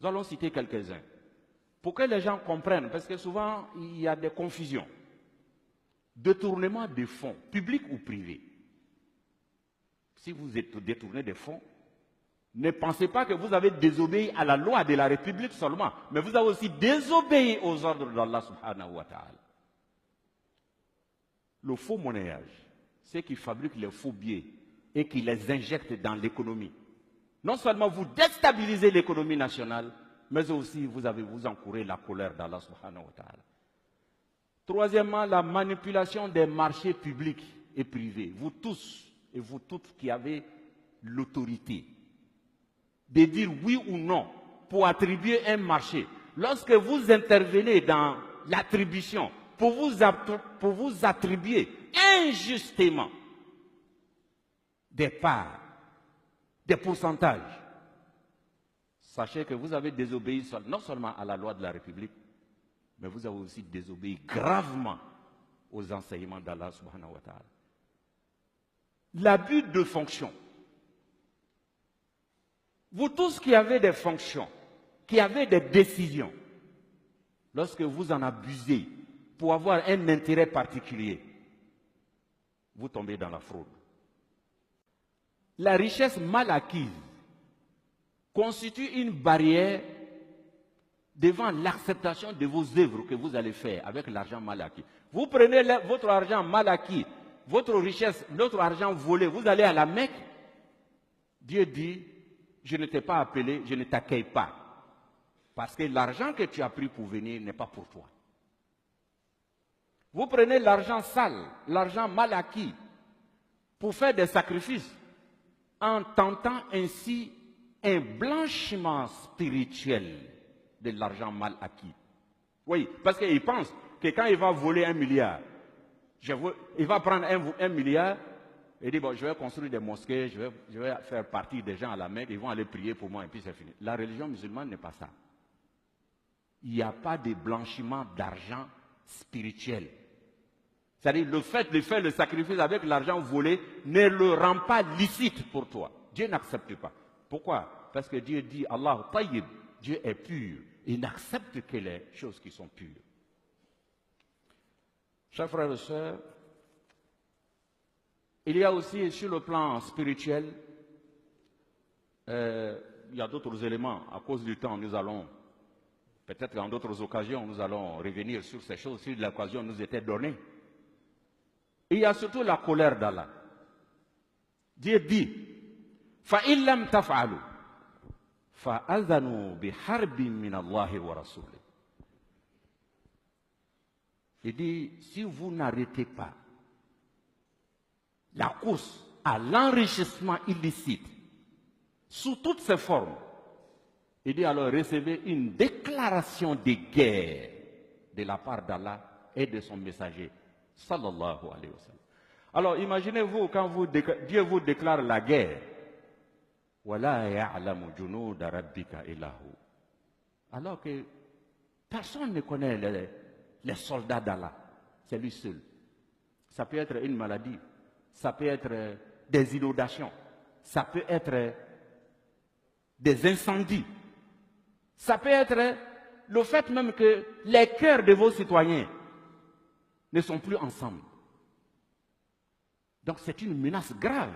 Nous allons citer quelques-uns. Pour que les gens comprennent, parce que souvent, il y a des confusions. Détournement des fonds, publics ou privés. Si vous êtes détourné des fonds, ne pensez pas que vous avez désobéi à la loi de la République seulement, mais vous avez aussi désobéi aux ordres d'Allah subhanahu wa ta'ala. Le faux monnayage, ceux qui fabriquent les faux billets et qui les injectent dans l'économie. Non seulement vous déstabilisez l'économie nationale, mais aussi vous encourez la colère d'Allah subhanahu wa ta'ala. Troisièmement, la manipulation des marchés publics et privés. Vous tous et vous toutes qui avez l'autorité de dire oui ou non pour attribuer un marché. Lorsque vous intervenez dans l'attribution pour vous attribuer injustement des parts, des pourcentages, sachez que vous avez désobéi non seulement à la loi de la République, mais vous avez aussi désobéi gravement aux enseignements d'Allah subhanahu wa ta'ala. L'abus de fonction. Vous tous qui avez des fonctions, qui avez des décisions, lorsque vous en abusez pour avoir un intérêt particulier, vous tombez dans la fraude. La richesse mal acquise constitue une barrière devant l'acceptation de vos œuvres que vous allez faire avec l'argent mal acquis. Vous prenez votre argent mal acquis, votre richesse, notre argent volé, vous allez à la Mecque, Dieu dit, je ne t'ai pas appelé, je ne t'accueille pas. Parce que l'argent que tu as pris pour venir n'est pas pour toi. Vous prenez l'argent sale, l'argent mal acquis, pour faire des sacrifices, en tentant ainsi un blanchiment spirituel de l'argent mal acquis. Oui, parce qu'il pense que quand il va voler 1 milliard, il va prendre 1 milliard et dire, bon, je vais construire des mosquées, je vais faire partie des gens à la Mecque, ils vont aller prier pour moi et puis c'est fini. La religion musulmane n'est pas ça. Il n'y a pas de blanchiment d'argent spirituel. C'est-à-dire le fait de faire le sacrifice avec l'argent volé ne le rend pas licite pour toi. Dieu n'accepte pas. Pourquoi? Parce que Dieu dit, Allah tayyib, Dieu est pur. Il n'accepte que les choses qui sont pures. Chers frères et sœurs, il y a aussi sur le plan spirituel, il y a d'autres éléments. À cause du temps, nous allons, peut-être en d'autres occasions, nous allons revenir sur ces choses si l'occasion nous était donnée. Il y a surtout la colère d'Allah. Dieu dit, فَإِن لَمْ تَفْعَلُوا فَأَذَنُوا بِحَرْبٍ مِّنَ اللَّهِ وَرَسُولِهِ. Il dit, si vous n'arrêtez pas la course à l'enrichissement illicite, sous toutes ses formes, il dit alors recevez une déclaration de guerre de la part d'Allah et de son messager, sallallahu alayhi wa sallam. Alors imaginez-vous quand Dieu vous déclare la guerre, وَلَا يَعْلَمُ جُنُودَ رَبِّكَ إِلَّا هُوَ. Alors que personne ne connaît les soldats d'Allah, c'est lui seul. Ça peut être une maladie, ça peut être des inondations, ça peut être des incendies, ça peut être le fait même que les cœurs de vos citoyens ne sont plus ensemble. Donc c'est une menace grave.